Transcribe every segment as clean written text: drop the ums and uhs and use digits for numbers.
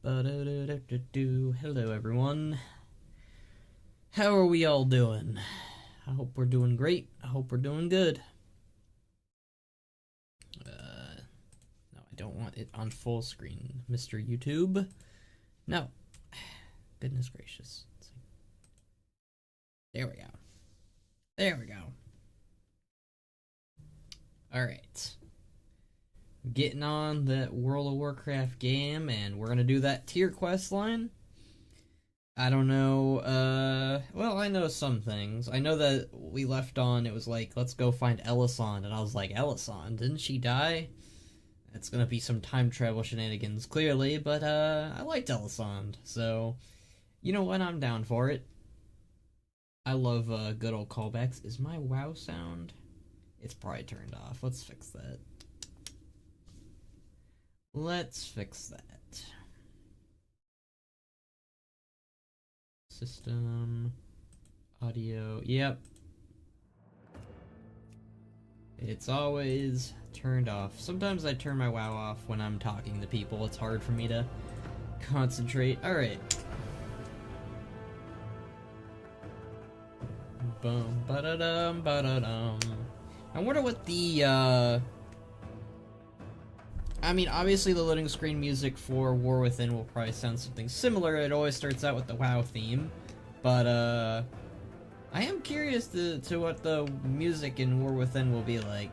Hello everyone. How are we all doing? I hope we're doing great. I hope we're doing good. No, I don't want it on full screen, Mr. YouTube. No. Goodness gracious. There we go. There we go. Alright. Getting on that World of Warcraft game, and we're gonna do that tier quest line. I don't know, well, I know some things. I know that we left on, it was like, let's go find Elisande, and I was like, Elisande, didn't she die? It's gonna be some time travel shenanigans, clearly, but, I liked Elisande, so, you know what, I'm down for it. I love, good old callbacks. Is my WoW sound? It's probably turned off. Let's fix that. Let's fix that. System, audio, yep. It's always turned off. Sometimes I turn my WoW off when I'm talking to people. It's hard for me to concentrate. Alright. Boom, ba-da-dum, ba-da-dum. I wonder what the, I mean, obviously the loading screen music for War Within will probably sound something similar. It always starts out with the WoW theme. But, I am curious to what the music in War Within will be like.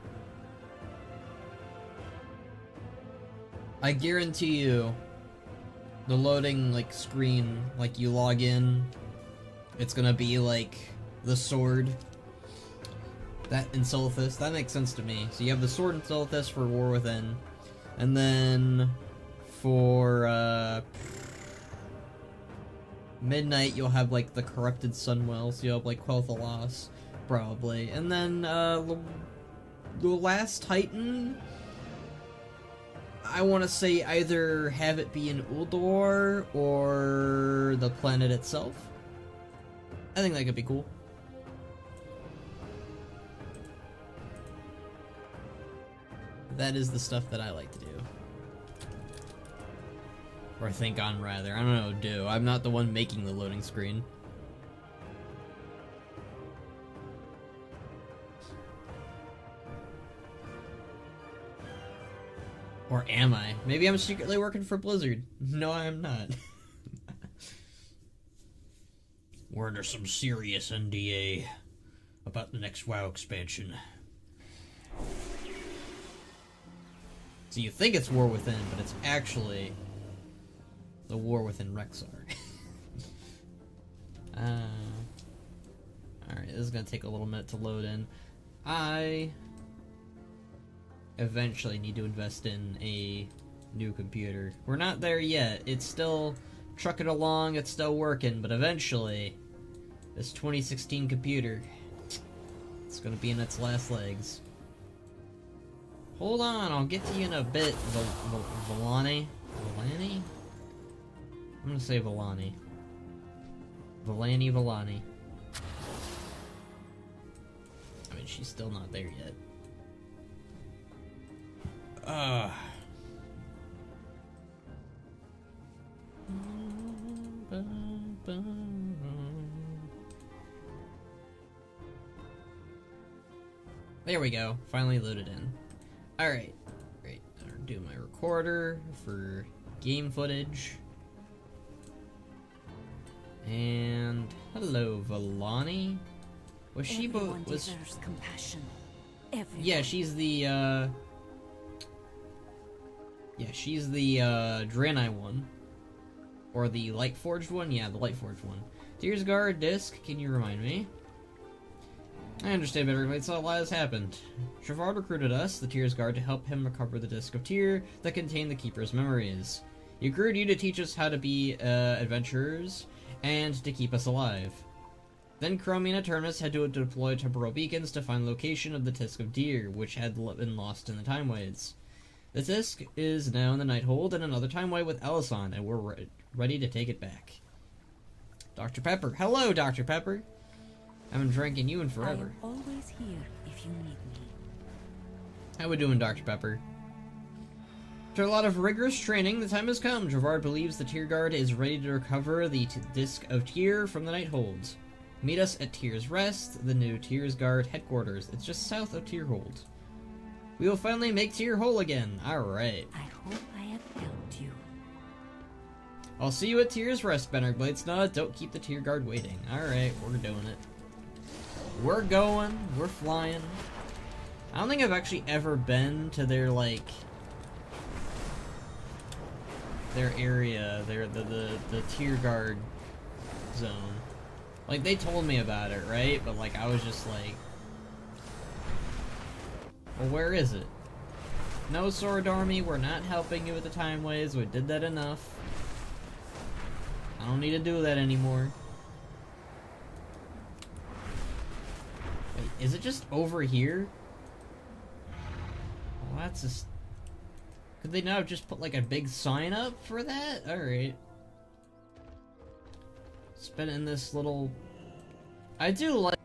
I guarantee you, the loading, like, screen, like, you log in, it's gonna be, like, the sword. That in Silithus, that makes sense to me. So you have the sword in Silithus for War Within. And then for Midnight, you'll have like the Corrupted Sunwell, so you'll have like Quel'Tha Loss, probably. And then the last Titan, I want to say either have it be in Ulduar or the planet itself. I think that could be cool. That is the stuff that I like to do. Or think on, rather. I don't know, do. I'm not the one making the loading screen. Or am I? Maybe I'm secretly working for Blizzard. No, I am not. We're under some serious NDA about the next WoW expansion. So you think it's War Within, but it's actually the War Within Rexxar. Alright, this is gonna take a little minute to load in. I eventually need to invest in a new computer. We're not there yet. It's still trucking along, it's still working, but eventually this 2016 computer, it's gonna be in its last legs. Hold on, I'll get to you in a bit, Vellani? Vellani? I'm gonna say Vellani. Vellani. I mean, she's still not there yet. There we go, finally loaded in. Alright, great. I'll do my recorder for game footage. And hello, Vellani. Was she was compassion. Yeah, she's the yeah, she's the Draenei one. Or the Lightforged one? Yeah, the Lightforged one. Tearsguard disc, can you remind me? I understand better, but a lot has happened. Shavard recruited us, the Tears Guard, to help him recover the Disc of Tyr that contained the Keeper's memories. He recruited you to teach us how to be adventurers, and to keep us alive. Then Chromie and Eternus had to deploy temporal beacons to find the location of the Disc of Tyr, which had been lost in the Time Waves. The disc is now in the Nighthold in another Time Wave with Elisande, and we're ready to take it back. Dr. Pepper. Hello, Dr. Pepper! I haven't drinking you in forever. I am always here if you need me. How we doing, Dr. Pepper? After a lot of rigorous training, the time has come. Dravard believes the Tear Guard is ready to recover the Disc of Tyr from the Night Holds. Meet us at Tyr's Rest, the new Tyr's Guard headquarters. It's just south of Tyr Hold. We will finally make Tyr whole again. Alright. I hope I have helped you. I'll see you at Tyr's Rest, Bennerblades. No, don't keep the Tear Guard waiting. Alright, we're doing it. We're going. We're flying. I don't think I've actually ever been to their, like... their area, the Tear Guard zone. Like, they told me about it, right? But, like, I was just like... well, where is it? No, Sword Army, we're not helping you with the Time Waves. We did that enough. I don't need to do that anymore. Wait, is it just over here? Well, that's just... could they not have just put, like, a big sign up for that? Alright. It's been in this little... I do like...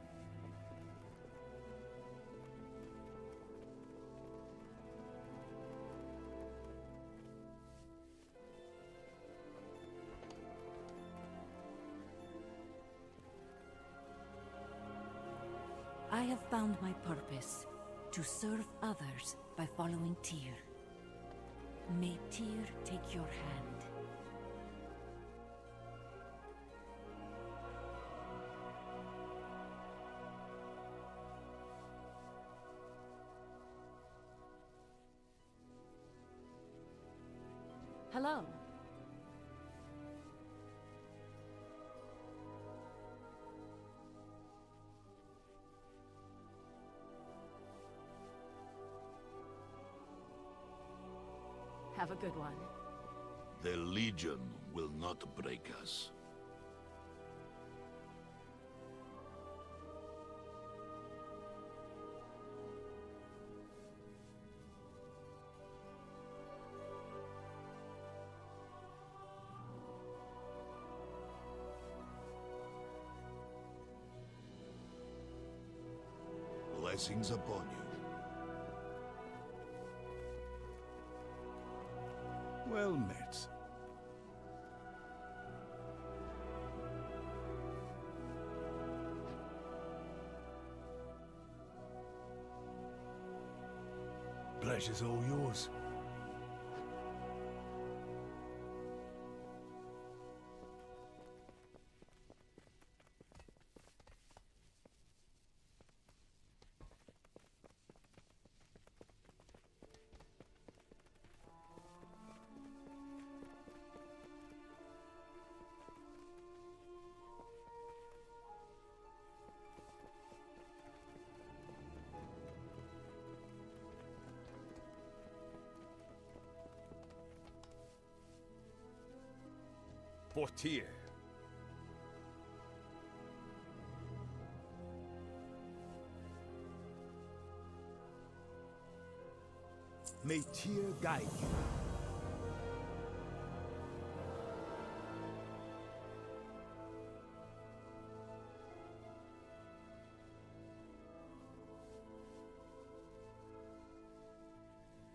I have found my purpose, to serve others by following Tyr. May Tyr take your hand. Hello. Have a good one. The Legion will not break us. Blessings upon you. Well met. Pleasure's all yours. For Tyr. May Tyr guide you.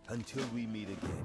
Until we meet again.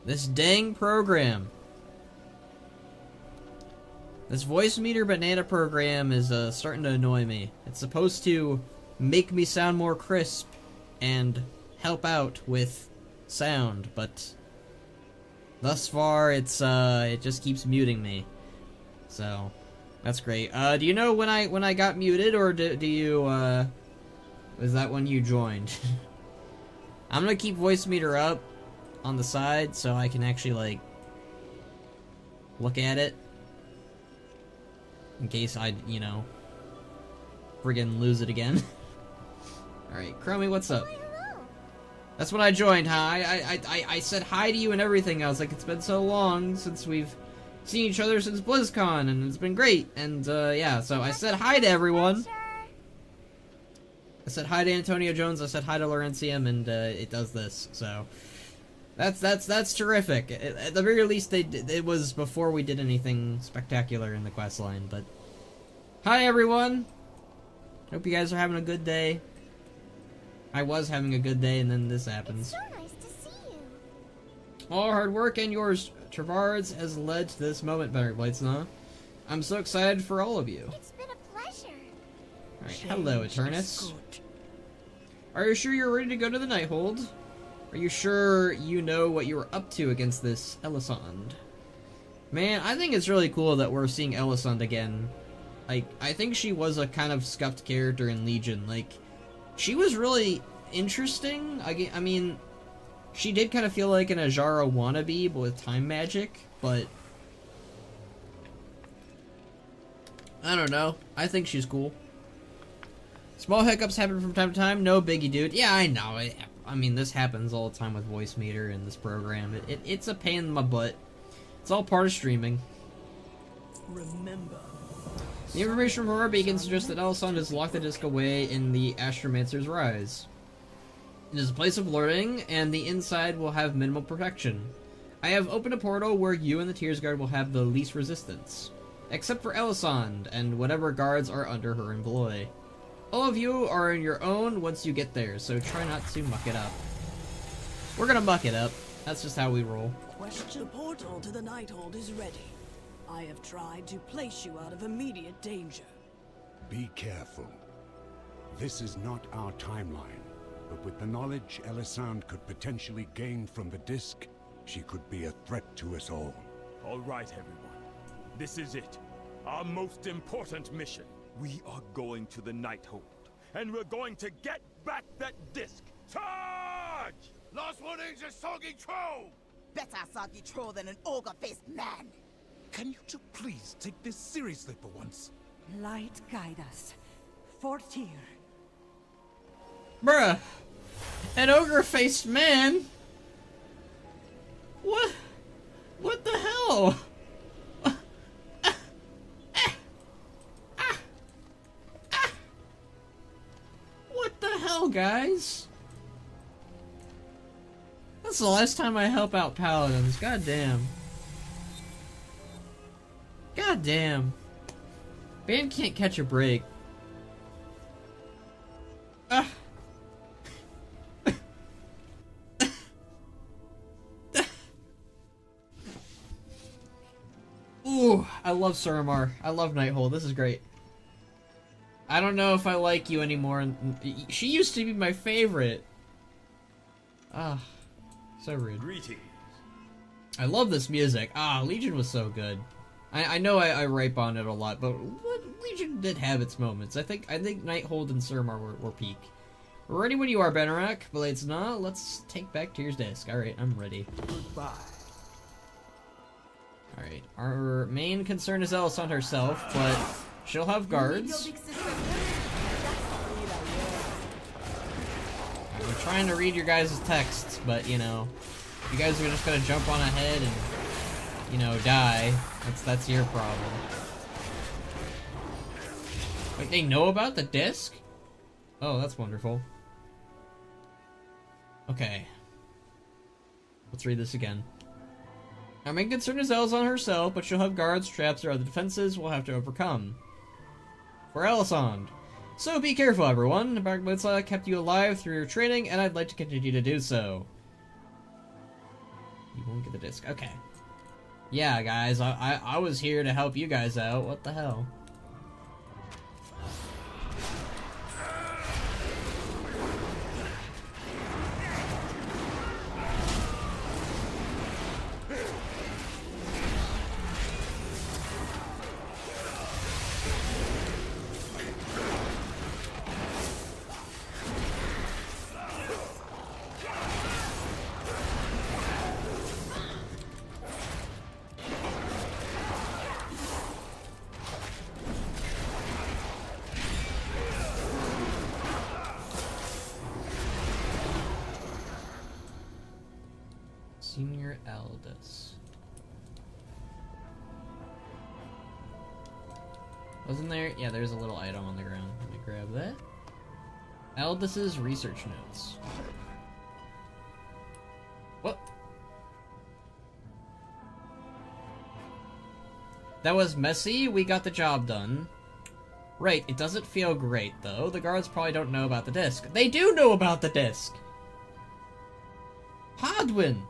This dang program. This voice meter banana program is starting to annoy me. It's supposed to make me sound more crisp and help out with sound, but thus far it's it just keeps muting me. So that's great. Do you know when I got muted, or do you was that when you joined? I'm gonna keep voice meter up on the side so I can actually like look at it in case I, you know, friggin' lose it again. Alright, Chromie, what's up? That's when I joined, huh? I said hi to you and everything. I was like, it's been so long since we've seen each other since BlizzCon, and it's been great. And, yeah, so I said hi to everyone. I said hi to Antonio Jones, I said hi to Laurentium, and, it does this, so... That's terrific. At the very least, it was before we did anything spectacular in the questline, but... Hi, everyone! Hope you guys are having a good day. I was having a good day, and then this happens. It's so nice to see you. All hard work and yours, Trevards, has led to this moment, Better Blightsna. I'm so excited for all of you. It's been a pleasure. Alright, hello, Eternus. Are you sure you're ready to go to the Nighthold? Are you sure you know what you were up to against this Elisande? Man, I think it's really cool that we're seeing Elisande again. Like, I think she was a kind of scuffed character in Legion. Like, she was really interesting. I mean, she did kind of feel like an Ajara wannabe, but with time magic, but... I don't know. I think she's cool. Small hiccups happen from time to time. No biggie, dude. Yeah, I know. I mean, this happens all the time with voice meter in this program. It's a pain in my butt. It's all part of streaming. Remember. The information from our beacon suggests that Elisande has locked the disc away in the Astromancer's Rise. It is a place of learning, and the inside will have minimal protection. I have opened a portal where you and the Tears Guard will have the least resistance. Except for Elisande, and whatever guards are under her employ. All of you are on your own once you get there, so try not to muck it up. We're gonna muck it up. That's just how we roll. The portal to the Nighthold is ready. I have tried to place you out of immediate danger. Be careful. This is not our timeline, but with the knowledge Elisande could potentially gain from the disc, she could be a threat to us all. All right, everyone. This is it. Our most important mission. We are going to the Nighthold, and we're going to get back that disc. Charge! Last warning's a soggy troll! Better soggy troll than an ogre-faced man. Can you two please take this seriously for once? Light guide us. For Tyr. Bruh! An ogre-faced man? What? What the hell? What the hell, guys? That's the last time I help out paladins. God damn. God damn. Band can't catch a break. Ooh, I love Suramar. I love Nighthold. This is great. I don't know if I like you anymore. She used to be my favorite. Ah, so rude. Greetings. I love this music. Ah, Legion was so good. I know I ripe on it a lot, but Legion did have its moments. I think Nighthold and Suramar were peak. Ready when you are, Benarak. Blightsna, let's take back Tyr's disc. Alright, I'm ready. Goodbye. Alright, our main concern is Elisande herself, but she'll have guards. I'm trying to read your guys' texts, but, you know, you guys are just gonna jump on ahead and, you know, die. That's your problem. Wait, they know about the disc? Oh, that's wonderful. Okay. Let's read this again. Our main concern is Elisande herself, but she'll have guards, traps, or other defenses we'll have to overcome. For Elisande. So be careful, everyone. Blightsna kept you alive through your training, and I'd like to continue to do so. You won't get the disc. Okay. Yeah, guys, I was here to help you guys out. What the hell? Senior Aldous. Wasn't there? Yeah, there's a little item on the ground. Let me grab that. Aldous' research notes. What? That was messy. We got the job done. Right, it doesn't feel great, though. The guards probably don't know about the disc. They do know about the disc! Hadwin!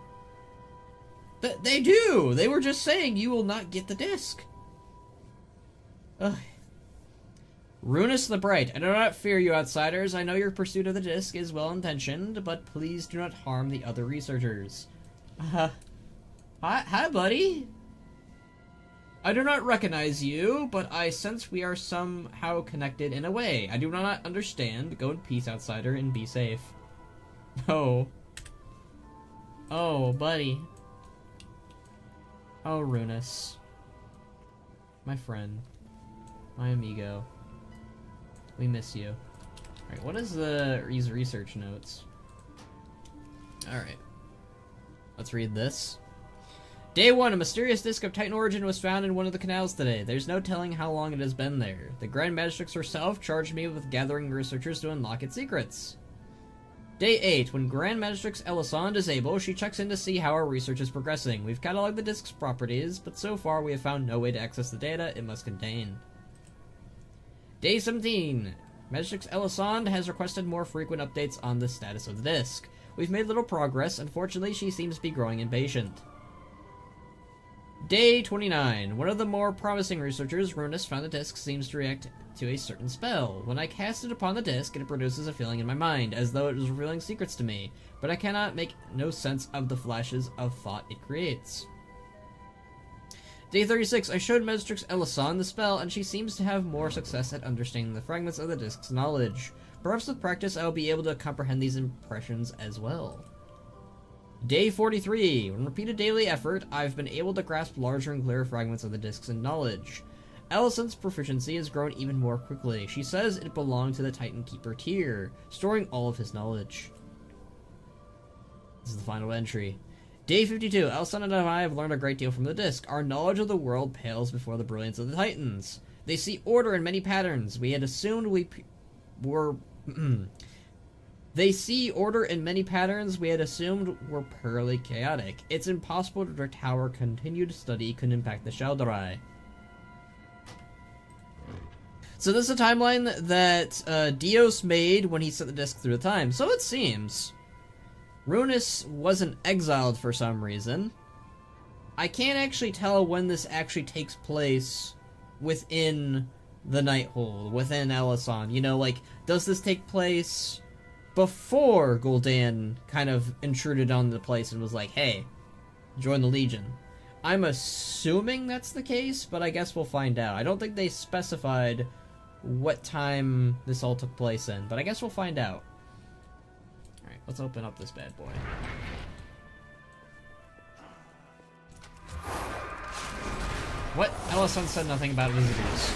They do! They were just saying you will not get the disc. Ugh. Runus the Bright, I do not fear you outsiders. I know your pursuit of the disc is well-intentioned, but please do not harm the other researchers. Hi, buddy. I do not recognize you, but I sense we are somehow connected in a way. I do not understand. Go in peace, outsider, and be safe. Oh. Oh, buddy. Oh, Runus. My friend. My amigo. We miss you. Alright, what is these research notes? Alright. Let's read this. Day 1, a mysterious disc of Titan origin was found in one of the canals today. There's no telling how long it has been there. The Grand Magistrix herself charged me with gathering researchers to unlock its secrets. Day 8, when Grand Magistrix Elisande is able, she checks in to see how our research is progressing. We've cataloged the disc's properties, but so far we have found no way to access the data it must contain. Day 17, Magistrix Elisande has requested more frequent updates on the status of the disc. We've made little progress. Unfortunately, she seems to be growing impatient. Day 29. One of the more promising researchers, Runus, found the disc seems to react to a certain spell. When I cast it upon the disc, it produces a feeling in my mind, as though it was revealing secrets to me, but I cannot make no sense of the flashes of thought it creates. Day 36. I showed Magistrix Elisande the spell, and she seems to have more success at understanding the fragments of the disc's knowledge. Perhaps with practice I will be able to comprehend these impressions as well. Day 43. With repeated daily effort, I've been able to grasp larger and clearer fragments of the disc's knowledge. Elisande's proficiency has grown even more quickly. She says it belonged to the Titan Keeper Tyr, storing all of his knowledge. This is the final entry. Day 52. Elisande and I have learned a great deal from the disc. Our knowledge of the world pales before the brilliance of the Titans. They see order in many patterns. We had assumed They see order in many patterns we had assumed were purely chaotic. It's impossible to predict how our continued study could impact the Shal'dorei. So this is a timeline that Dios made when he sent the disc through the time. So it seems. Runus wasn't exiled for some reason. I can't actually tell when this actually takes place within the Nighthold, within Elisande. You know, like, does this take place before Gul'dan kind of intruded on the place and was like, hey, join the Legion? I'm assuming that's the case, but I guess we'll find out. I don't think they specified what time this all took place in, but I guess we'll find out. Alright, let's open up this bad boy. What? Elisande said nothing about visitors.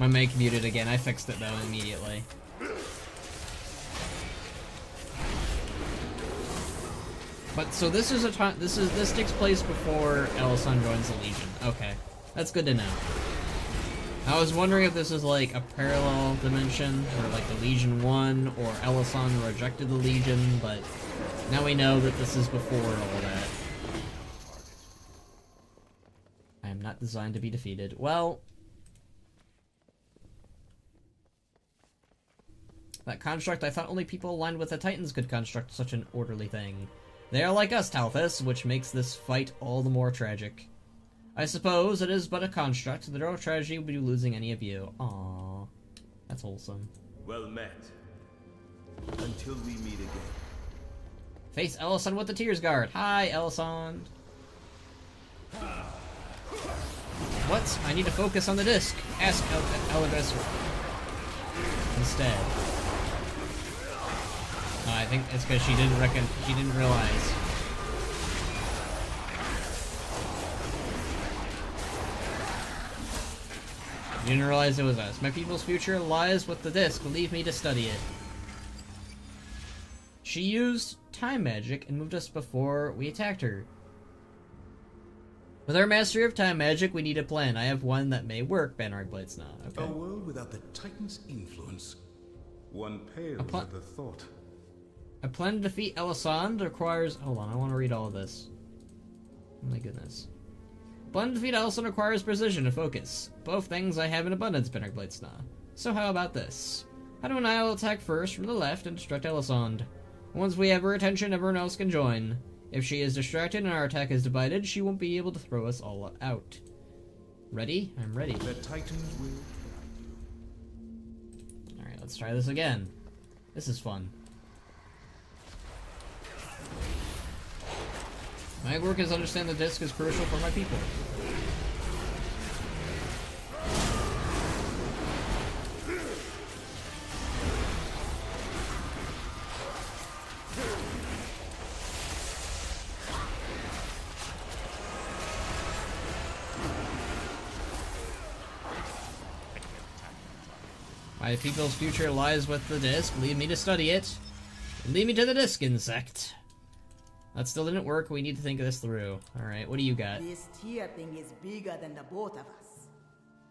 My mic muted again. I fixed it though immediately. But so this is a time. This takes place before Elisan joins the Legion. Okay, that's good to know. I was wondering if this is like a parallel dimension, or like the Legion won, or Elisan rejected the Legion. But now we know that this is before all that. I am not designed to be defeated. Well, that construct, I thought only people aligned with the Titans could construct such an orderly thing. They are like us, Talthus, which makes this fight all the more tragic. I suppose it is but a construct. The real tragedy would be losing any of you. Aww. That's wholesome. Well met. Until we meet again. Face Elisan with the Tears Guard. Hi, Elisan. What? I need to focus on the disc. Ask Elagris instead. I think it's because she didn't realize. She didn't realize it was us. My people's future lies with the disc. Leave me to study it. She used time magic and moved us before we attacked her. With our mastery of time magic, we need a plan. I have one that may work, Bannerag Bladesna. Okay. A world without the Titan's influence. One pales at the thought. A plan to defeat Elisan requires... Hold on, I want to read all of this. Oh my goodness. Plan to defeat Elisan requires precision and focus. Both things I have in abundance, Bannerag Bladesna. So how about this? Hadu and I will attack first from the left and distract Elisan. Once we have her attention, everyone else can join. If she is distracted and our attack is divided, she won't be able to throw us all out. Ready? I'm ready. The Titans will. Alright, let's try this again. This is fun. My work is to understand the disc is crucial for my people. My people's future lies with the disc. Leave me to study it. Lead me to the disc, insect. That still didn't work. We need to think this through. Alright, what do you got? This tier thing is bigger than the both of us.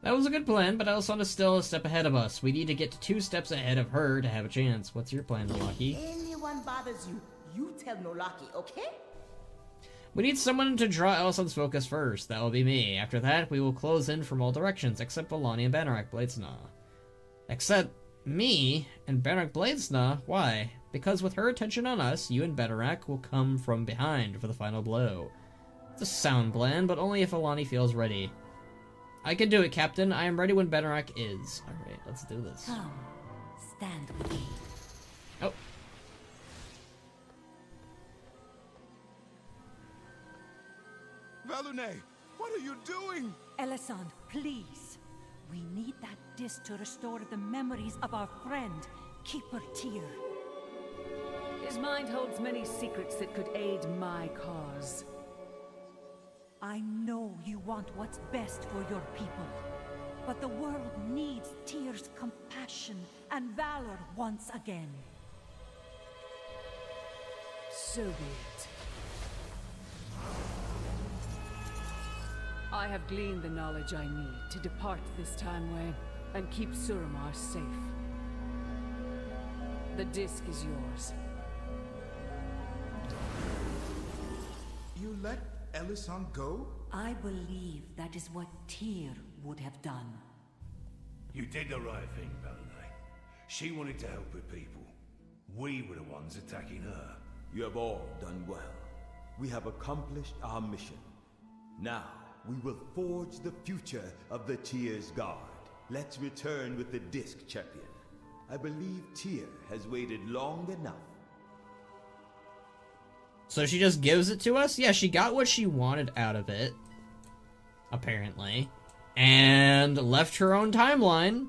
That was a good plan, but Elisan is still a step ahead of us. We need to get 2 steps ahead of her to have a chance. What's your plan, Nolaki? Anyone bothers you, you tell Nolaki, okay? We need someone to draw Elisan's focus first. That will be me. After that, we will close in from all directions, except Volani and Bannerag Bladesna. Except me and Bannerag Bladesna? Why? Because with her attention on us, you and Bannerag will come from behind for the final blow. It's a sound plan, but only if Alani feels ready. I can do it, Captain. I am ready when Bannerag is. Alright, let's do this. Come, stand with me. Oh. Valune, what are you doing? Elisan, please. We need that disc to restore the memories of our friend, Keeper Tyr. His mind holds many secrets that could aid my cause. I know you want what's best for your people, but the world needs Tyr's compassion and valor once again. So be it. I have gleaned the knowledge I need to depart this timeway and keep Suramar safe. The disc is yours. You let Elisan go? I believe that is what Tyr would have done. You did the right thing, Valone. She wanted to help her people. We were the ones attacking her. You have all done well. We have accomplished our mission. Now, we will forge the future of the Tyr's Guard. Let's return with the disc, champion. I believe Tyr has waited long enough. So she just gives it to us? Yeah, she got what she wanted out of it. Apparently. And left her own timeline.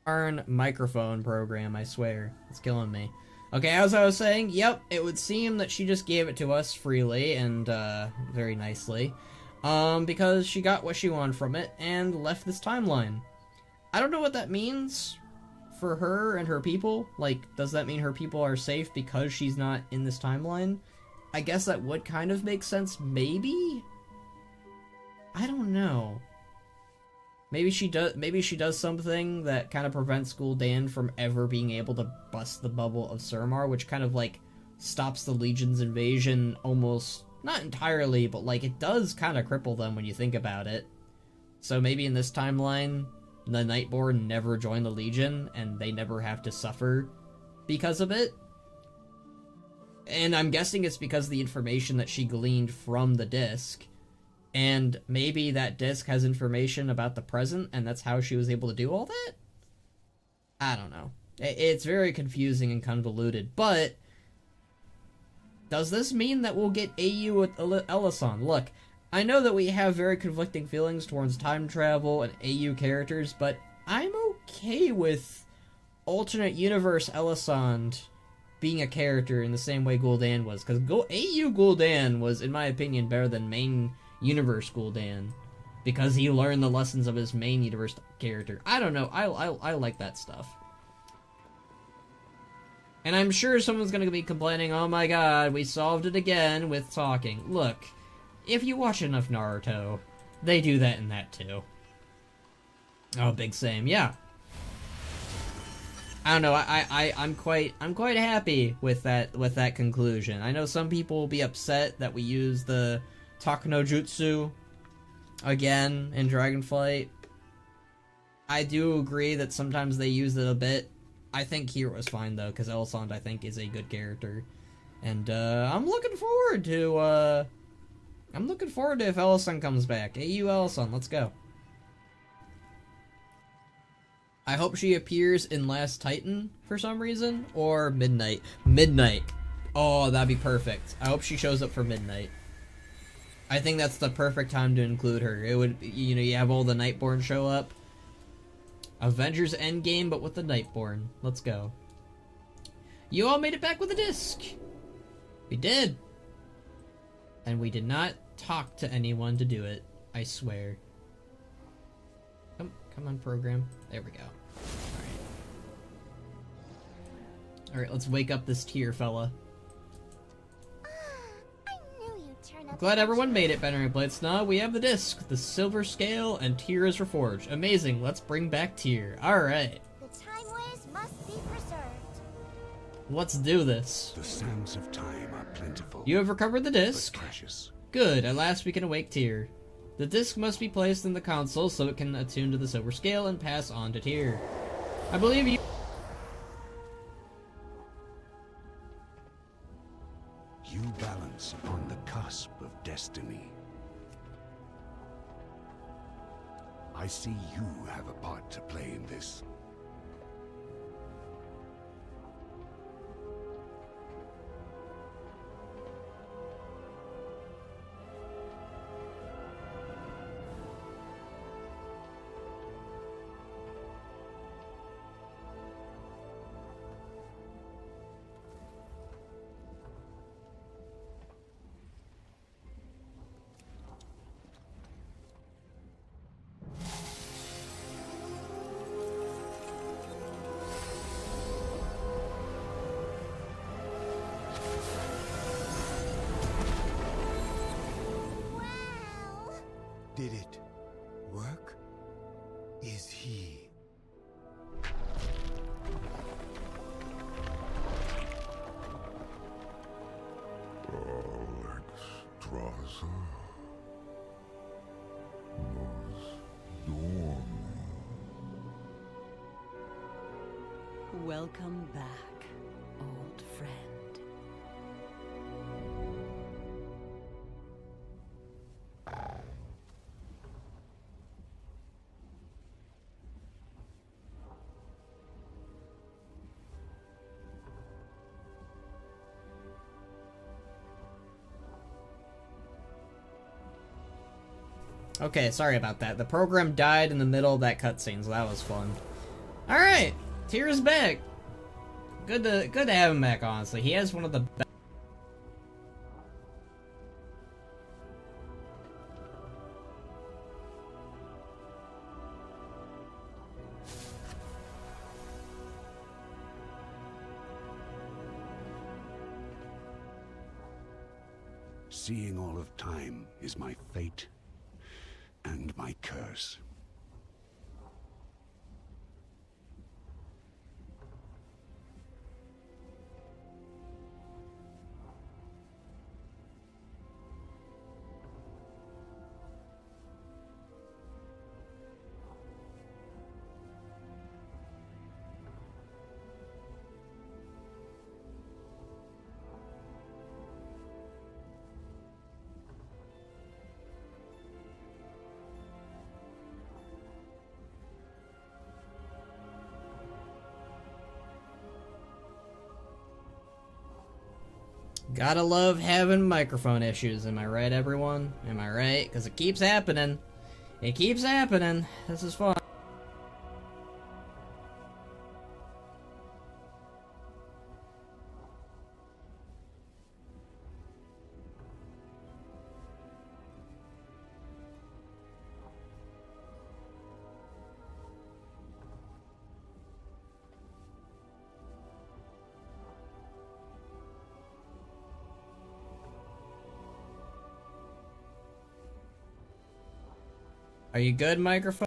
Darn microphone program, I swear. It's killing me. Okay, as I was saying, yep, it would seem that she just gave it to us freely and, very nicely. Because she got what she wanted from it and left this timeline. I don't know what that means for her and her people. Like, does that mean her people are safe because she's not in this timeline? I guess that would kind of make sense, maybe? I don't know. Maybe she does something that kind of prevents Gul'dan from ever being able to bust the bubble of Suramar, which kind of, like, stops the Legion's invasion almost, not entirely, but, like, it does kind of cripple them when you think about it. So maybe in this timeline, the Nightborn never join the Legion, and they never have to suffer because of it. And I'm guessing it's because of the information that she gleaned from the disc. And maybe that disc has information about the present, and that's how she was able to do all that? I don't know. It's very confusing and convoluted, but does this mean that we'll get AU with Elasan? Look, I know that we have very conflicting feelings towards time travel and AU characters, but I'm okay with alternate universe Elasan being a character in the same way Gul'dan was, because AU Gul'dan was, in my opinion, better than main universe Gul'dan, because he learned the lessons of his main universe character. I don't know, I like that stuff. And I'm sure someone's gonna be complaining, oh my god, we solved it again with talking. Look, if you watch enough Naruto, they do that in that too. Oh, big same, yeah. I don't know, I'm quite happy with that conclusion. I know some people will be upset that we use the Takano Jutsu again in Dragonflight. I do agree that sometimes they use it a bit. I think here was fine though, because Elasan I think is a good character. And I'm looking forward to if Elasan comes back. AU Elasan, let's go. I hope she appears in Last Titan for some reason, or Midnight. Midnight. Oh, that'd be perfect. I hope she shows up for Midnight. I think that's the perfect time to include her. It would, you know, you have all the Nightborn show up. Avengers Endgame, but with the Nightborn. Let's go. You all made it back with a disc. We did. And we did not talk to anyone to do it. I swear. Come on, program. There we go. Alright, let's wake up this tier fella. Glad everyone made it, Veteran Blades. Now we have the disc, the silver scale, and Tyr is reforged. Amazing, let's bring back Tyr. Alright. The time waves must be preserved. Let's do this. The sands of time are plentiful. You have recovered the disc. But precious. Good, at last we can awake Tyr. The disc must be placed in the console so it can attune to the silver scale and pass on to Tyr. I believe you... You balance upon the cusp of destiny. I see you have a part to play in this. Did it work? Is he? Alexstrasza nos dorme. Welcome back, old friend. Okay, sorry about that. The program died in the middle of that cutscene, so that was fun. Alright, Tyr's back. Good to have him back, honestly. He has one of the best. Seeing all of time is my fate and my curse. Gotta love having microphone issues, am I right, everyone? Am I right? Because it keeps happening. It keeps happening. This is fun. Are you good, microphone?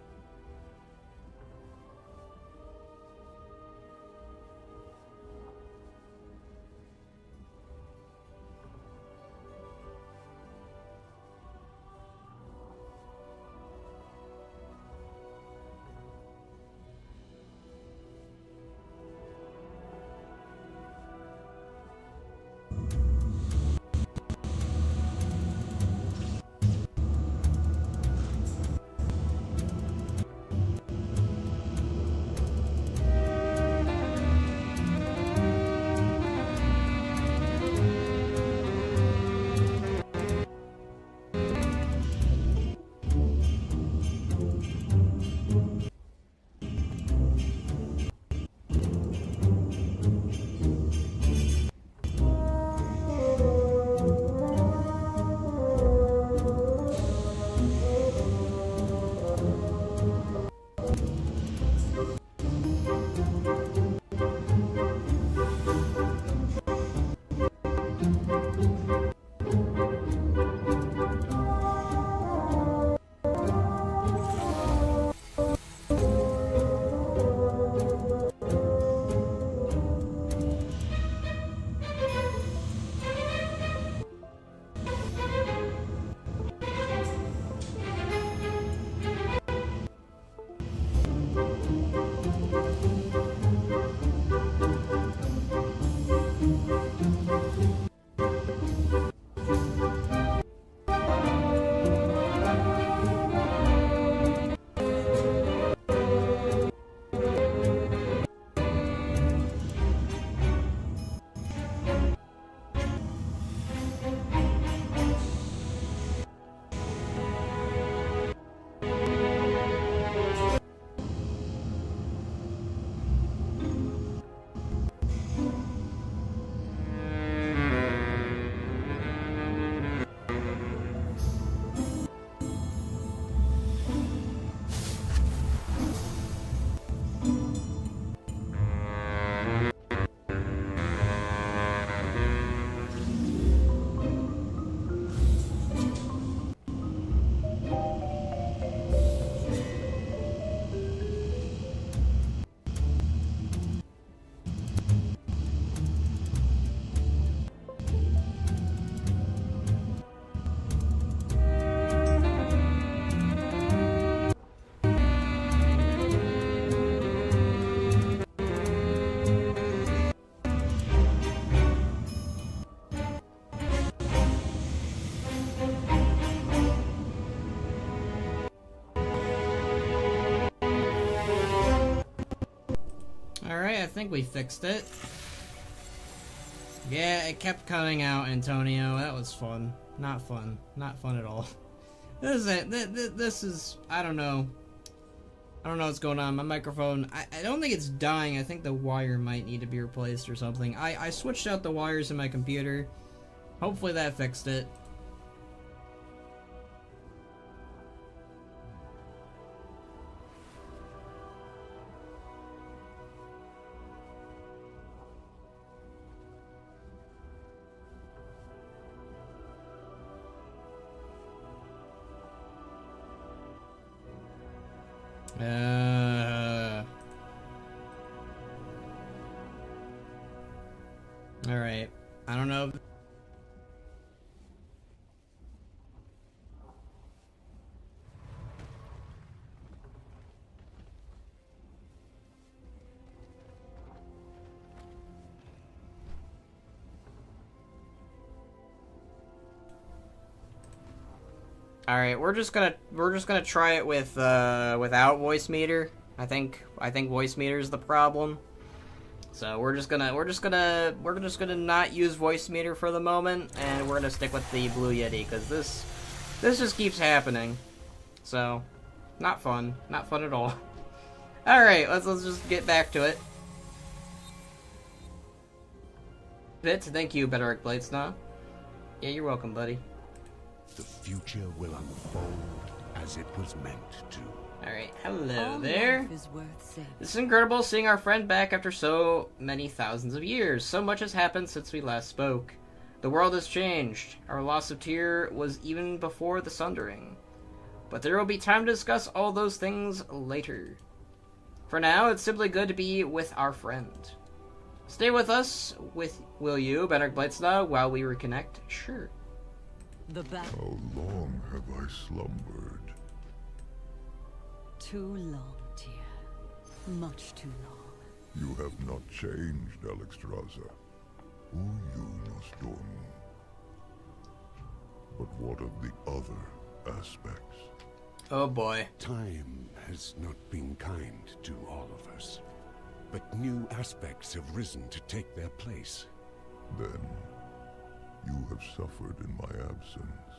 I think we fixed it. Yeah, it kept cutting out, Antonio. That was fun. Not fun. Not fun at all. This is it. This is... I don't know. I don't know what's going on. My microphone, I don't think it's dying. I think the wire might need to be replaced or something. I switched out the wires in my computer. Hopefully that fixed it. Alright. I don't know. Alright, we're just gonna try it with without voice meter. I think voice meter is the problem. So we're just gonna not use voice meter for the moment, and we're gonna stick with the Blue Yeti because this just keeps happening. So not fun at all. All right, let's just get back to it. Bits, thank you, Bedrock Bladesnaw. Yeah, you're welcome, buddy. The future will unfold as it was meant to. Alright, hello there. This is incredible seeing our friend back after so many thousands of years. So much has happened since we last spoke. The world has changed. Our loss of Tyr was even before the Sundering. But there will be time to discuss all those things later. For now, it's simply good to be with our friend. Stay with us, will you, Bedrock Bladesnaw, while we reconnect? Sure. How long have I slumbered? Too long, dear. Much too long. You have not changed, Alexstrasza. Nostormu. But what of the other aspects? Oh boy. Time has not been kind to all of us. But new aspects have risen to take their place. Then, you have suffered in my absence.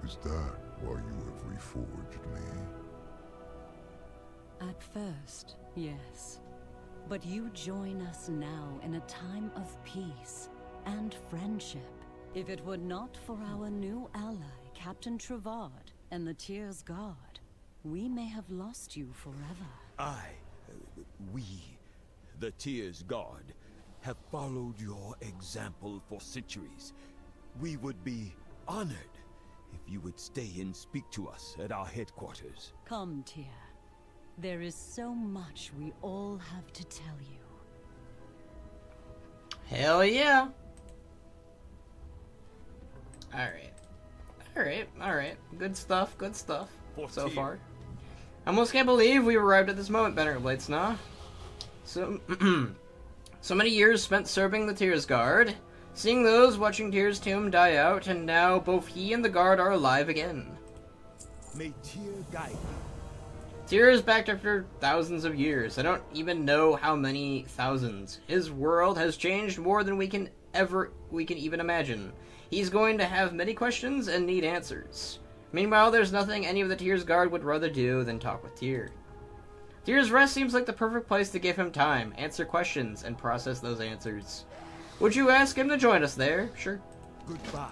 Is that why you have reforged me? At first, yes. But you join us now in a time of peace and friendship. If it were not for our new ally, Captain Trevard, and the Tyr's Guard, we may have lost you forever. We, the Tyr's Guard, have followed your example for centuries. We would be honored if you would stay and speak to us at our headquarters. Come, Tyr. There is so much we all have to tell you. Hell yeah. Alright. Good stuff so far. I almost can't believe we arrived at this moment, Bedrock Bladesnaw. So many years spent serving the Tyr's Guard, seeing those watching Tyr's tomb die out, and now both he and the Guard are alive again. May Tyr guide you. Tyr is back after thousands of years. I don't even know how many thousands. His world has changed more than we can even imagine. He's going to have many questions and need answers. Meanwhile, there's nothing any of the Tyr's Guard would rather do than talk with Tyr. Tyr's Rest seems like the perfect place to give him time, answer questions, and process those answers. Would you ask him to join us there? Sure. Goodbye.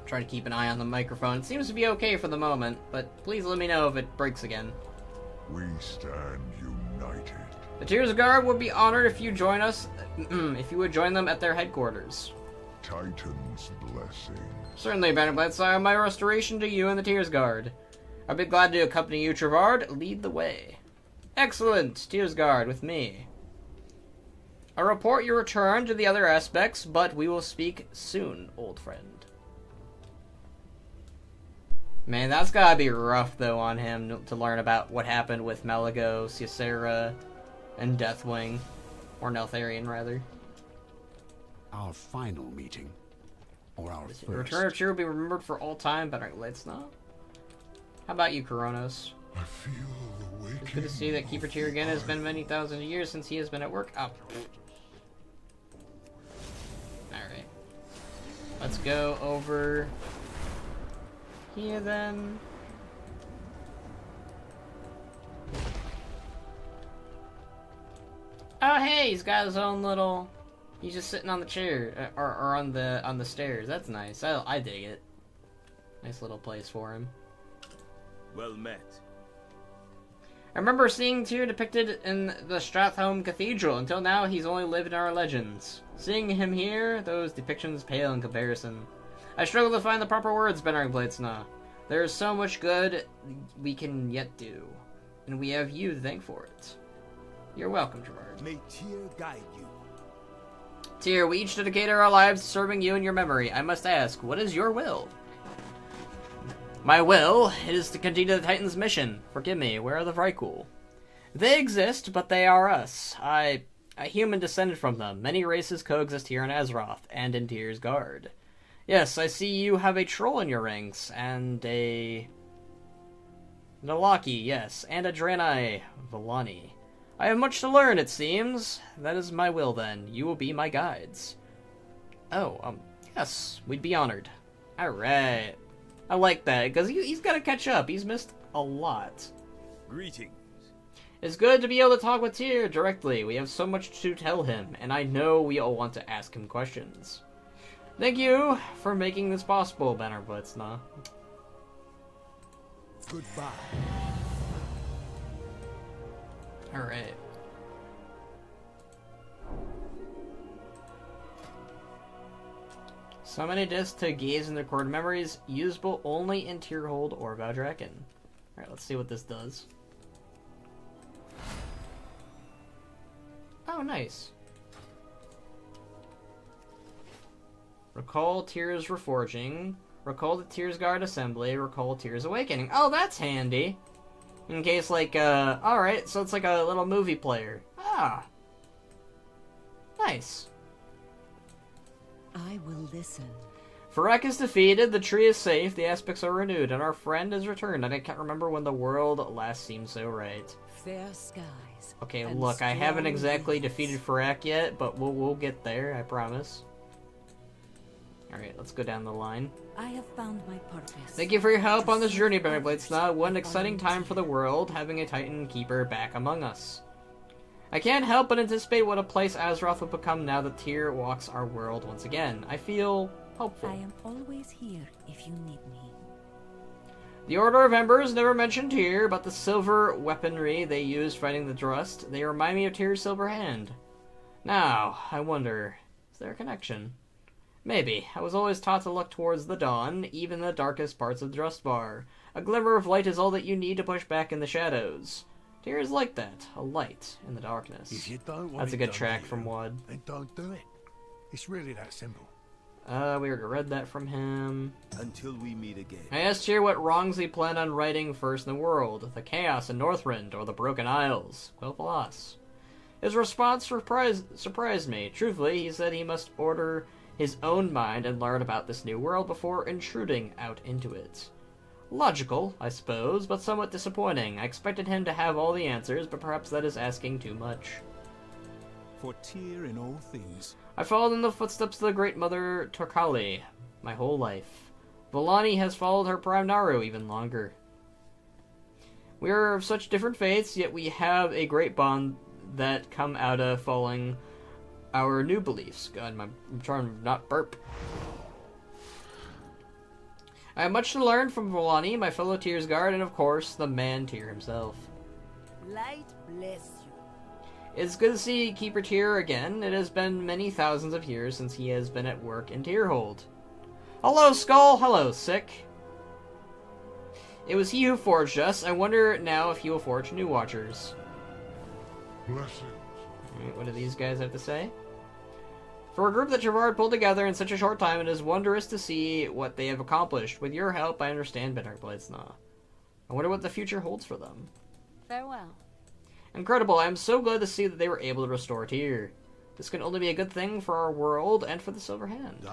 Try to keep an eye on the microphone. It seems to be okay for the moment, but please let me know if it breaks again. We stand united. The Tyr's Guard would be honored if you join us, if you would join them at their headquarters. Titan's blessing. Certainly, Bedrock Bladesnaw, my restoration to you and the Tyr's Guard. I'd be glad to accompany you, Trevard. Lead the way. Excellent, Tyr's Guard with me. I'll report your return to the other aspects, but we will speak soon, old friend. Man, that's gotta be rough, though, on him to learn about what happened with Malagos, Ysera, and Deathwing. Or Neltharion, rather. Our final meeting. Or our first. The return of Tyr will be remembered for all time, Bedrock Bladesnaw. How about you, Kronos? I feel the waking. It's good to see that Keeper Tyr again. Has been many thousand years since he has been at work. Oh. Alright. Let's go over here then? Oh hey, he's got his own little... He's just sitting on the chair, or on the stairs. That's nice. I dig it. Nice little place for him. Well met. I remember seeing Tyr depicted in the Stratholme Cathedral. Until now, he's only lived in our legends. Seeing him here, those depictions pale in comparison. I struggle to find the proper words, Dragonflight. There is so much good we can yet do, and we have you to thank for it. You're welcome, Gerard. May Tyr guide you. Tyr, we each dedicate our lives to serving you in your memory. I must ask, what is your will? My will is to continue the Titan's mission. Forgive me, where are the Vrykul? They exist, but they are us. A human descended from them. Many races coexist here in Azeroth, and in Tyr's Guard. Yes, I see you have a troll in your ranks, and a... Nalaki, yes, and a Draenei, Vallani. I have much to learn, it seems. That is my will, then. You will be my guides. Oh, yes, we'd be honored. Alright. I like that, because he's got to catch up. He's missed a lot. Greetings. It's good to be able to talk with Tyr directly. We have so much to tell him, and I know we all want to ask him questions. Thank you for making this possible, Bannerblitz. Goodbye. Alright. So many discs to gaze and record memories, usable only in Tyrhold or Valdrakken. Alright, let's see what this does. Oh, nice. Recall Tyr's Reforging. Recall the Tyr's Guard Assembly. Recall Tyr's Awakening. Oh, that's handy. In case, like, alright, so it's like a little movie player. Ah. Nice. I will listen. Varek is defeated, the tree is safe, the aspects are renewed, and our friend is returned, and I can't remember when the world last seemed so right. Fair skies. Okay, look, I haven't exactly defeated Varek yet, but we'll get there, I promise. Alright, let's go down the line. I have found my purpose. Thank you for your help on this journey, Bannerblade. What an exciting time for the world, having a Titan Keeper back among us. I can't help but anticipate what a place Azeroth will become now that Tyr walks our world once again. I feel hopeful. I am always here if you need me. The Order of Embers never mentioned Tyr, but the silver weaponry they used fighting the Drust, they remind me of Tyr's silver hand. Now, I wonder, is there a connection? Maybe. I was always taught to look towards the dawn, even the darkest parts of Drustbar. A glimmer of light is all that you need to push back in the shadows. Tyr is like that, a light in the darkness. If you don't want That's a it good done track here, from Wad. then don't do it. It's really that simple. We already read that from him. Until we meet again. I asked Tyr what wrongs he planned on righting first in the world, the Chaos in Northrend or the Broken Isles. Quel'Thalas. His response surprised me. Truthfully, he said he must order his own mind and learn about this new world before intruding out into it. Logical, I suppose, but somewhat disappointing. I expected him to have all the answers, but perhaps that is asking too much. For Tyr in all things. I followed in the footsteps of the Great Mother Torkali my whole life. Vallani has followed her Prime Naru even longer. We are of such different faiths, yet we have a great bond that come out of following our new beliefs. God, I'm trying to not burp. I have much to learn from Vallani, my fellow Tyr's Guard, and of course, the man Tyr himself. Light bless you. It's good to see Keeper Tyr again. It has been many thousands of years since he has been at work in Tyrhold. Hello, Skull! Hello, Sick! It was he who forged us. I wonder now if he will forge new Watchers. Blessings. Alright, what do these guys have to say? For a group that Gerard pulled together in such a short time, it is wondrous to see what they have accomplished. With your help, I understand better, Bladesnaw. I wonder what the future holds for them. Farewell. Incredible, I am so glad to see that they were able to restore Tyr. This can only be a good thing for our world and for the Silver Hand.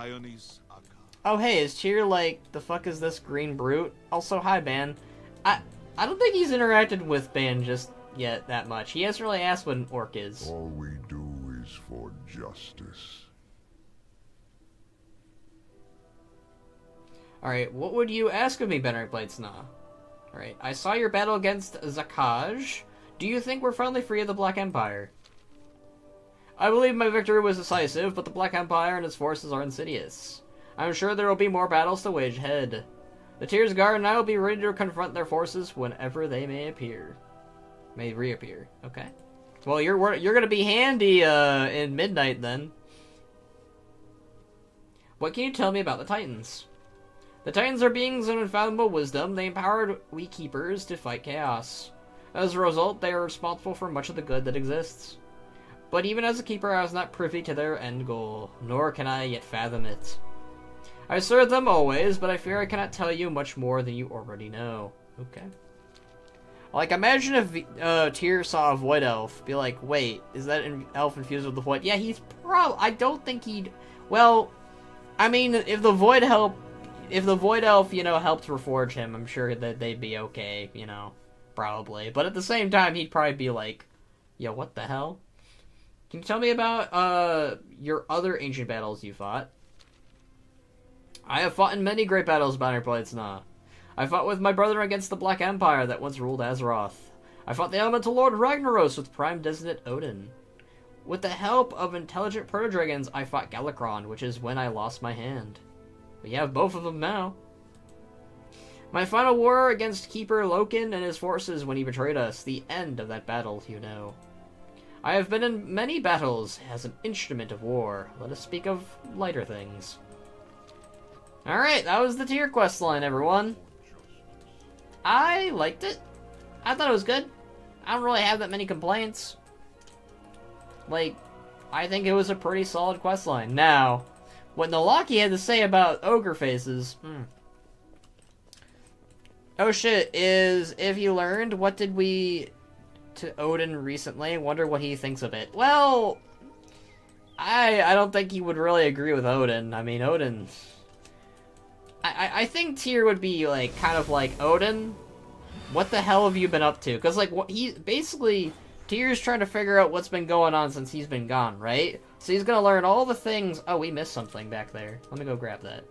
Oh hey, is Tyr like, the fuck is this green brute? Also, hi Ban. I don't think he's interacted with Ban just yet that much. He hasn't really asked what an orc is. All we do is for justice. Alright, what would you ask of me, Benric Bladesnaw? Alright, I saw your battle against Zakaj. Do you think we're finally free of the Black Empire? I believe my victory was decisive, but the Black Empire and its forces are insidious. I'm sure there will be more battles to wage ahead. The Tears Guard and I will be ready to confront their forces whenever they may reappear. Okay. Well, you're gonna be handy in midnight then. What can you tell me about the Titans? The Titans are beings of unfathomable wisdom. They empowered we Keepers to fight chaos. As a result, they are responsible for much of the good that exists. But even as a Keeper, I was not privy to their end goal, nor can I yet fathom it. I serve them always, but I fear I cannot tell you much more than you already know. Okay. Like, imagine if Tyr saw a Void Elf, be like, wait, is that elf infused with the Void? Yeah, he's I don't think he'd... Well, I mean, if the Void Elf, you know, helped reforge him, I'm sure that they'd be okay, you know, probably. But at the same time, he'd probably be like, yo, what the hell? Can you tell me about, your other ancient battles you fought? I have fought in many great battles, Benric Bladesnaw. I fought with my brother against the Black Empire that once ruled Azeroth. I fought the Elemental Lord Ragnaros with Prime Designate Odin. With the help of intelligent proto-dragons, I fought Galakrond, which is when I lost my hand. We have both of them now. My final war against Keeper Loken and his forces when he betrayed us. The end of that battle, you know. I have been in many battles as an instrument of war. Let us speak of lighter things. Alright, that was the Tyr questline, everyone. I liked it. I thought it was good. I don't really have that many complaints. Like, I think it was a pretty solid questline. Now, what Nalaki had to say about ogre faces... Oh shit, is if you learned what did we to Odin recently, wonder what he thinks of it. Well, I don't think he would really agree with Odin. I mean, Odin... I think Tyr would be, like, kind of like, Odin, what the hell have you been up to? Because, like, what he... Basically, Tyr's trying to figure out what's been going on since he's been gone, right? So he's gonna learn all the things... Oh, we missed something back there. Let me go grab that.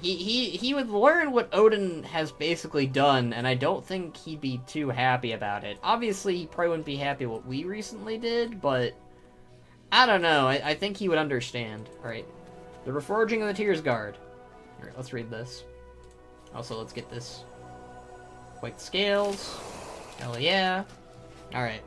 He would learn what Odin has basically done, and I don't think he'd be too happy about it. Obviously, he probably wouldn't be happy what we recently did, but... I don't know. I think he would understand. Alright. The Reforging of the Tears Guard. Alright, let's read this. Also, let's get this. White scales. Hell yeah. Alright.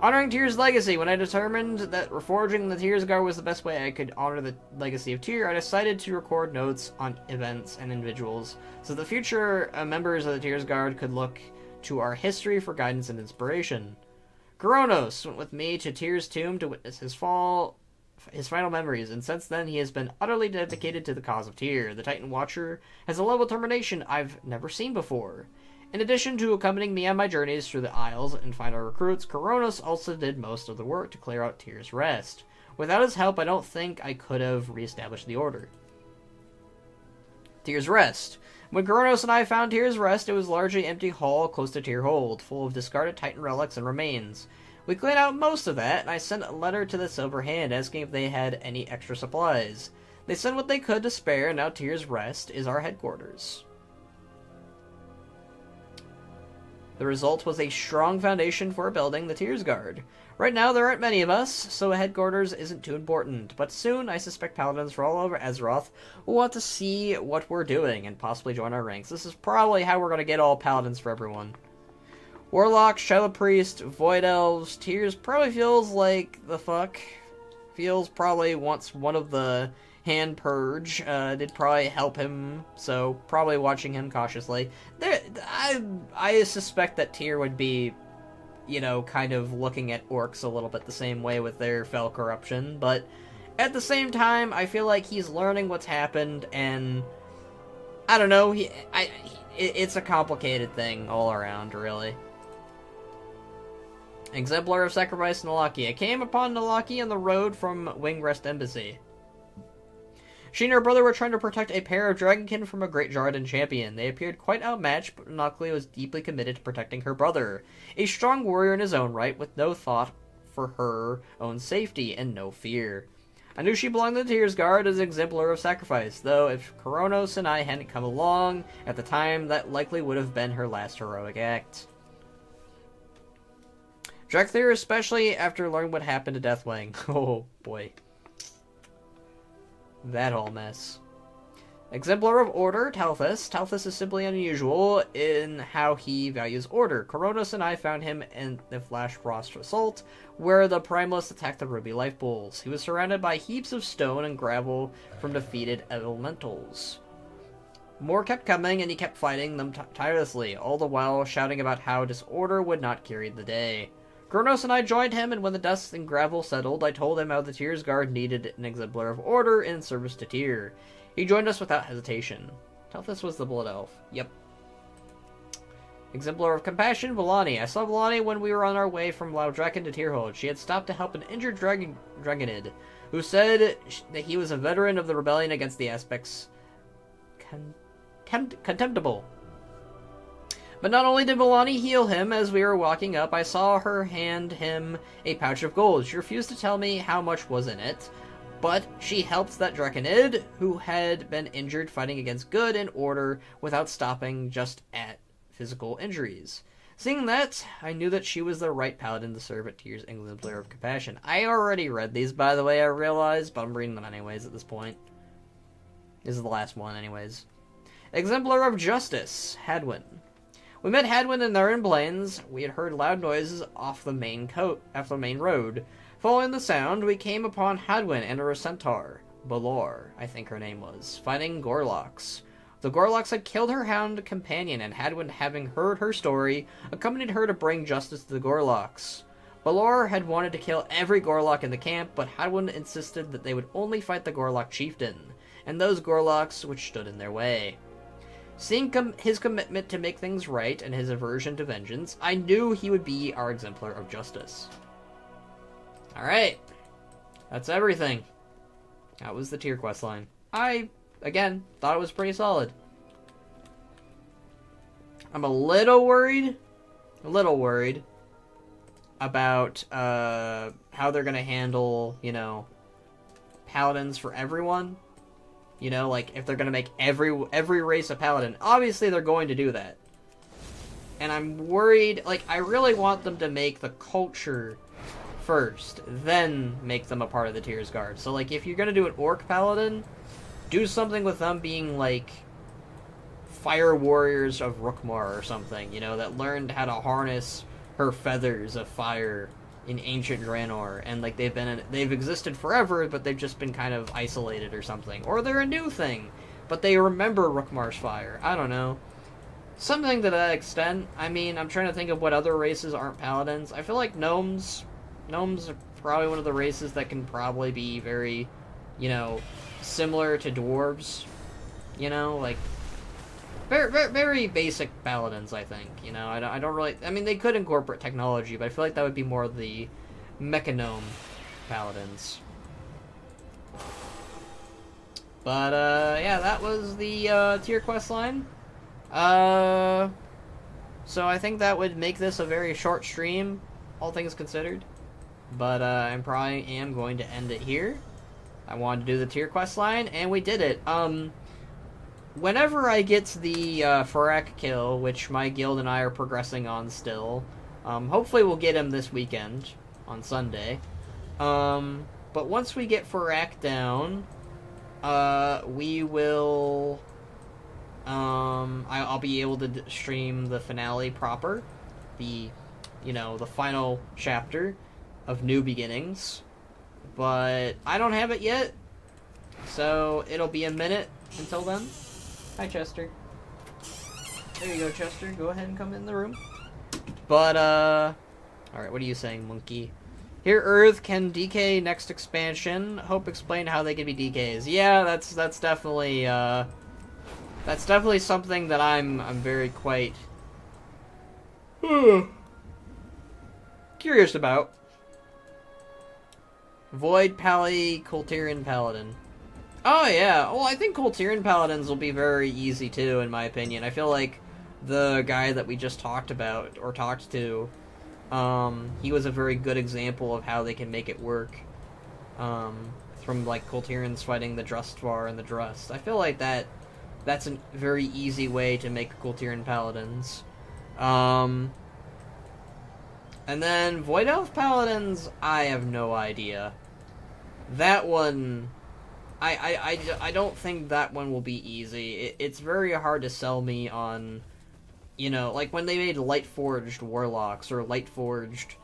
Honoring Tyr's legacy. When I determined that reforging the Tears Guard was the best way I could honor the legacy of Tyr, I decided to record notes on events and individuals, so the future members of the Tears Guard could look to our history for guidance and inspiration. Koronos went with me to Tyr's tomb to witness his final memories, and since then he has been utterly dedicated to the cause of Tyr. The Titan Watcher has a level of determination I've never seen before. In addition to accompanying me on my journeys through the Isles and find our recruits, Koronos also did most of the work to clear out Tyr's Rest. Without his help, I don't think I could have re-established the Order. Tyr's Rest. When Koronos and I found Tyr's Rest, it was a largely empty hall close to Tyr Hold, full of discarded Titan relics and remains. We cleaned out most of that, and I sent a letter to the Silver Hand asking if they had any extra supplies. They sent what they could to spare, and now Tyr's Rest is our headquarters. The result was a strong foundation for building the Tears Guard. Right now there aren't many of us, so a headquarters isn't too important, but soon I suspect paladins from all over Azeroth will want to see what we're doing and possibly join our ranks. This is probably how we're going to get all paladins for everyone. Warlocks, Shadow Priest, Void Elves, Tears probably feels like the fuck. Feels probably wants one of the Hand Purge. Did probably help him, so probably watching him cautiously. I suspect that Tyr would be, you know, kind of looking at orcs a little bit the same way with their fell corruption, but at the same time, I feel like he's learning what's happened, and I don't know, it's a complicated thing all around, really. Exemplar of Sacrifice Nalaki. I came upon Nalaki on the road from Wingrest Embassy. She and her brother were trying to protect a pair of dragonkin from a great Jarden champion. They appeared quite outmatched, but Nalaki was deeply committed to protecting her brother. A strong warrior in his own right, with no thought for her own safety and no fear. I knew she belonged to the Tears Guard as an exemplar of sacrifice, though if Kronos and I hadn't come along at the time, that likely would have been her last heroic act. Drakthir, especially after learning what happened to Deathwing. Oh boy. That whole mess. Exemplar of Order, Talthus. Talthus is simply unusual in how he values order. Kronos and I found him in the Flash Frost Assault, where the Primalists attacked the Ruby Life Bulls. He was surrounded by heaps of stone and gravel from defeated elementals. More kept coming, and he kept fighting them tirelessly, all the while shouting about how disorder would not carry the day. Kronos and I joined him, and when the dust and gravel settled, I told him how the Tears Guard needed an exemplar of order in service to Tyr. He joined us without hesitation. Talthus was the Blood Elf. Yep. Exemplar of Compassion, Vellani. I saw Vellani when we were on our way from Laudraken to Tyrhold. She had stopped to help an injured Dragonid, who said that he was a veteran of the rebellion against the Aspects. Contemptible. But not only did Vellani heal him as we were walking up, I saw her hand him a pouch of gold. She refused to tell me how much was in it, but she helped that Draconid, who had been injured fighting against good and order without stopping just at physical injuries. Seeing that, I knew that she was the right paladin to serve at Tyr's Exemplar of Compassion. I already read these, by the way, I realized, but I'm reading them anyways at this point. This is the last one anyways. Exemplar of Justice, Hadwin. We met Hadwin in Narin Plains. We had heard loud noises off the main road. Following the sound, we came upon Hadwin and her centaur, Balor, I think her name was, fighting Gorloks. The Gorloks had killed her hound companion, and Hadwin, having heard her story, accompanied her to bring justice to the Gorloks. Balor had wanted to kill every Gorlok in the camp, but Hadwin insisted that they would only fight the Gorlok chieftain, and those Gorloks which stood in their way. Seeing his commitment to make things right and his aversion to vengeance, I knew he would be our exemplar of justice. Alright. That's everything. That was the Tyr questline. I, again, thought it was pretty solid. I'm a little worried about how they're gonna handle, paladins for everyone. Like, if they're gonna make every race a paladin. Obviously, they're going to do that. And I'm worried, I really want them to make the culture first, then make them a part of the Tears Guard. So, if you're gonna do an orc paladin, do something with them being, fire warriors of Rookmar or something, that learned how to harness her feathers of fire in ancient Draenor, and they've existed forever, but they've just been kind of isolated or something. Or they're a new thing, but they remember Rookmar's fire. I don't know. Something to that extent. I mean, I'm trying to think of what other races aren't paladins. I feel like gnomes are probably one of the races that can probably be very, similar to dwarves. Very, very basic paladins, I think. I don't really... I mean, they could incorporate technology, but I feel like that would be more of the mechagnome paladins. But, yeah, that was the Tyr questline. So I think that would make this a very short stream, all things considered. But I probably am going to end it here. I wanted to do the Tyr questline, and we did it. Whenever I get the Farak kill, which my guild and I are progressing on still, hopefully we'll get him this weekend, on Sunday. But once we get Farak down, we will... I'll be able to stream the finale proper, the final chapter of New Beginnings. But I don't have it yet, so it'll be a minute until then. Hi, Chester. There you go, Chester. Go ahead and come in the room. But, alright, what are you saying, monkey? Here, Earth can DK next expansion. Hope explain how they can be DKs. Yeah, that's definitely, something that I'm very quite... curious about. Void Pally Kultirian Paladin. Oh, yeah. Well, I think Kultirian Paladins will be very easy, too, in my opinion. I feel like the guy that we just talked about, or talked to, he was a very good example of how they can make it work from like Kultirians fighting the Drustvar and the Drust. I feel like that's a very easy way to make Kultirian paladins. And then Void Elf paladins, I have no idea. That one, I don't think that one will be easy. It's very hard to sell me on, you know, like when they made Lightforged Warlocks or Lightforged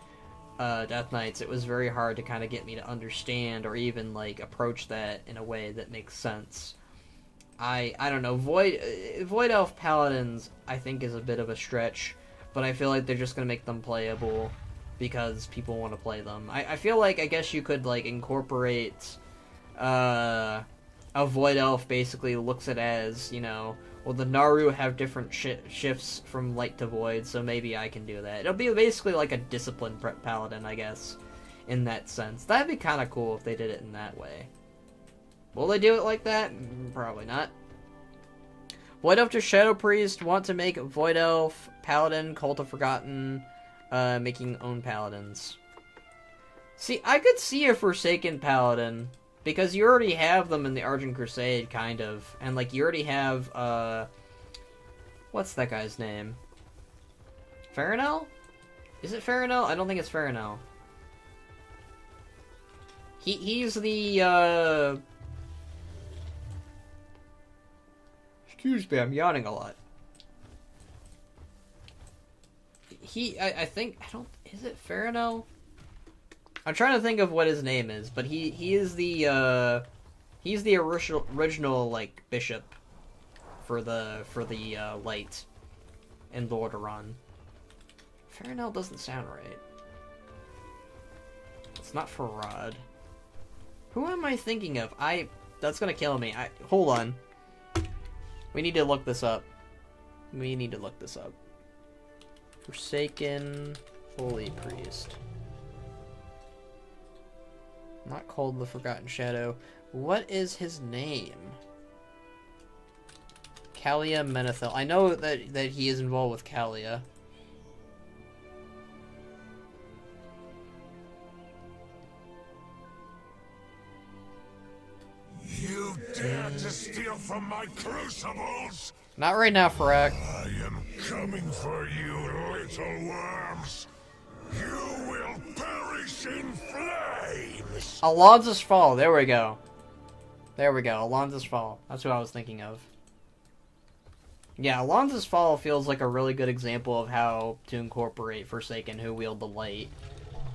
Death Knights, it was very hard to kind of get me to understand or even like approach that in a way that makes sense. I don't know. Void Elf paladins, I think, is a bit of a stretch, but I feel like they're just gonna make them playable because people want to play them. I feel like, I guess you could like incorporate a Void Elf basically looks at as, you know, well, the Naru have different shifts from light to void, so maybe I can do that. It'll be basically like a disciplined paladin, I guess, in that sense. That'd be kind of cool if they did it in that way. Will they do it like that? Probably not. Void Elf to Shadow Priest want to make Void Elf Paladin, Cult of Forgotten, making own paladins. See, I could see a Forsaken Paladin, because you already have them in the Argent Crusade, kind of. And, like, you already have, what's that guy's name? Farinel? Is it Farinel? I don't think it's Farinel. He's the, excuse me, I'm yawning a lot. I think, is it Farinel? I'm trying to think of what his name is, but he is the, he's the original, like, bishop for the light in Lordaeron. Farinel doesn't sound right. It's not Farad. Who am I thinking of? That's gonna kill me. Hold on. We need to look this up. Forsaken Holy Priest. Not called the Forgotten Shadow. What is his name? Kalia Menethil. I know that he is involved with Kalia. You dare to steal from my crucibles? Not right now, Farak. I am coming for you, little worms. You will perish in flames! Alonza's Fall. There we go. Alonza's Fall. That's who I was thinking of. Yeah, Alonza's Fall feels like a really good example of how to incorporate Forsaken who wield the light.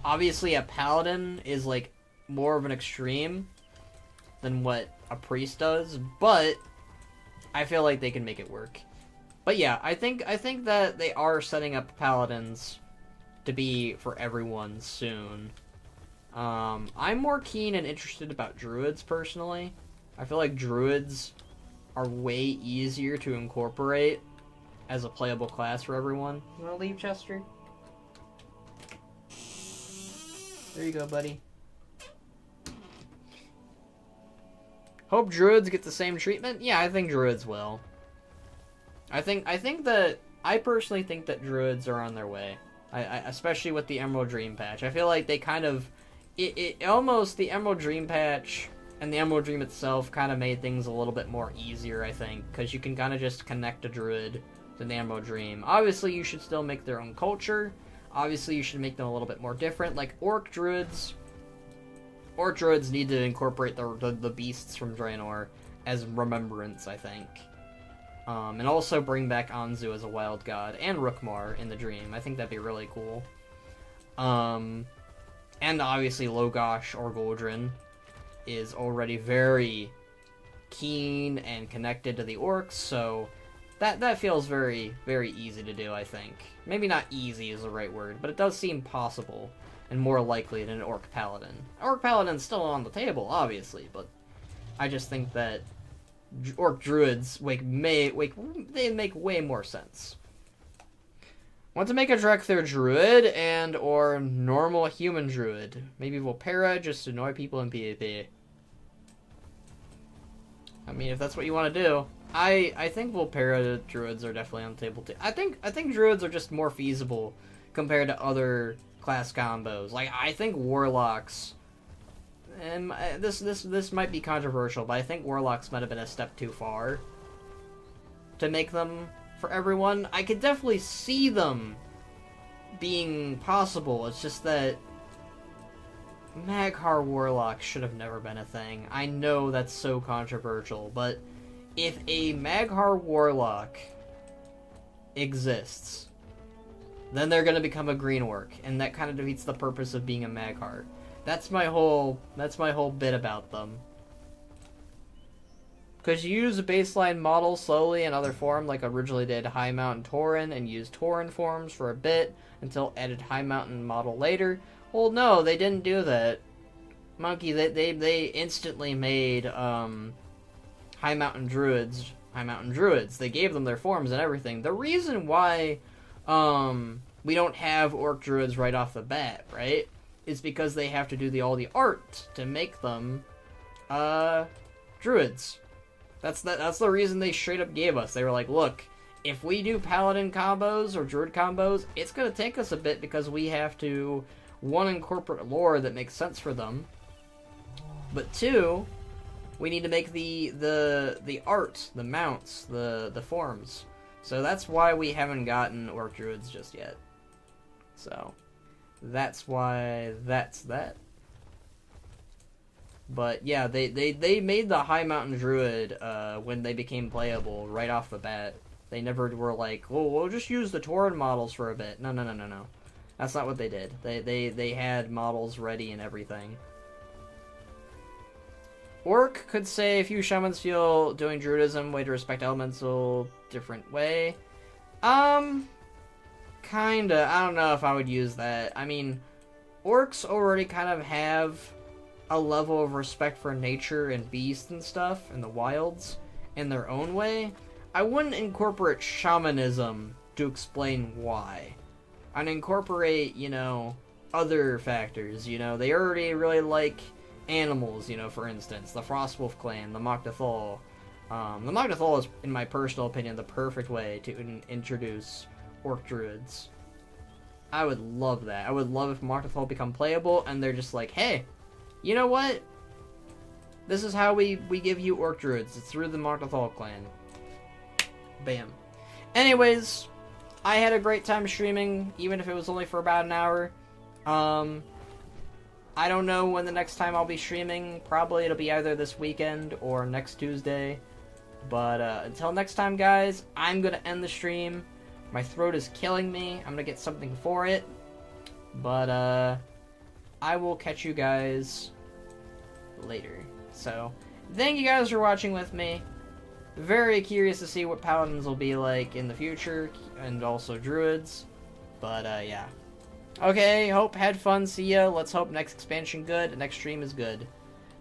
Obviously, a paladin is like more of an extreme than what a priest does, but I feel like they can make it work. But yeah, I think that they are setting up paladins to be for everyone soon. I'm more keen and interested about druids, personally. I feel like druids are way easier to incorporate as a playable class for everyone. You wanna leave, Chester? There you go, buddy. Hope druids get the same treatment? Yeah, I think druids will. I personally think that druids are on their way. Especially with the Emerald Dream patch. I feel like they kind of... almost, the Emerald Dream patch and the Emerald Dream itself kind of made things a little bit more easier, I think. Because you can kind of just connect a druid to the Emerald Dream. Obviously, you should still make their own culture. Obviously, you should make them a little bit more different. Like, Orc Druids need to incorporate the beasts from Draenor as remembrance, I think. And also bring back Anzu as a wild god, and Rookmar in the Dream. I think that'd be really cool. And obviously Logosh or Goldrin is already very keen and connected to the orcs, so that feels very, very easy to do, I think. Maybe not easy is the right word, but it does seem possible and more likely than an Orc Paladin. Orc Paladin's still on the table, obviously, but I just think that Orc Druids they make way more sense. Want to make a Drekthir Druid and or normal human Druid. Maybe Volpera just to annoy people in PvP. I mean, if that's what you want to do. I think Volpera Druids are definitely on the table too. I think Druids are just more feasible compared to other class combos. Like, I think Warlocks... and this might be controversial, but I think warlocks might have been a step too far to make them for everyone. I could definitely see them being possible. It's just that Maghar warlock should have never been a thing. I know that's so controversial, but if a Maghar warlock exists, then they're gonna become a green orc, and that kind of defeats the purpose of being a Maghar. That's my whole bit about them. Because you use a baseline model slowly in other form, like originally did High Mountain Tauren, and used Tauren forms for a bit until added High Mountain model later. Well, no, they didn't do that. Monkey, they instantly made High Mountain Druids. They gave them their forms and everything. The reason why we don't have Orc Druids right off the bat, right, is because they have to do all the art to make them Druids. That's the reason they straight up gave us. They were like, look, if we do Paladin combos or Druid combos, it's going to take us a bit because we have to, one, incorporate lore that makes sense for them, but two, we need to make the art, the mounts, the forms. So that's why we haven't gotten Orc Druids just yet. So that's why that's that. But yeah, they made the High Mountain Druid when they became playable right off the bat. They never were like, well, we'll just use the Tauren models for a bit. No. That's not what they did. They had models ready and everything. Orc could say a few shamans feel doing Druidism way to respect elemental different way. Kinda. I don't know if I would use that. I mean, orcs already kind of have a level of respect for nature and beasts and stuff in the wilds in their own way. I wouldn't incorporate shamanism to explain why. I'd incorporate, other factors. They already really like animals, for instance, the Frostwolf clan, the Mok'Dathol. The Mok'Dathol is, in my personal opinion, the perfect way to introduce Orc Druids. I would love that. I would love if Mok'Dathol become playable, and they're just like, hey, you know what? This is how we give you Orc Druids. It's through the Mok'Dathol clan. Bam. Anyways, I had a great time streaming, even if it was only for about an hour. I don't know when the next time I'll be streaming. Probably it'll be either this weekend or next Tuesday. But until next time, guys, I'm going to end the stream. My throat is killing me. I'm going to get something for it. But I will catch you guys later. So, thank you guys for watching with me. Very curious to see what Paladins will be like in the future, and also Druids. But yeah. Okay, hope had fun, see ya. Let's hope next expansion good, next stream is good.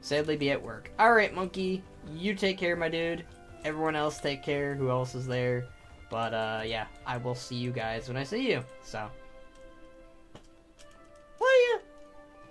Sadly be at work. Alright, Monkey, you take care, my dude. Everyone else take care, who else is there. But yeah, I will see you guys when I see you. So,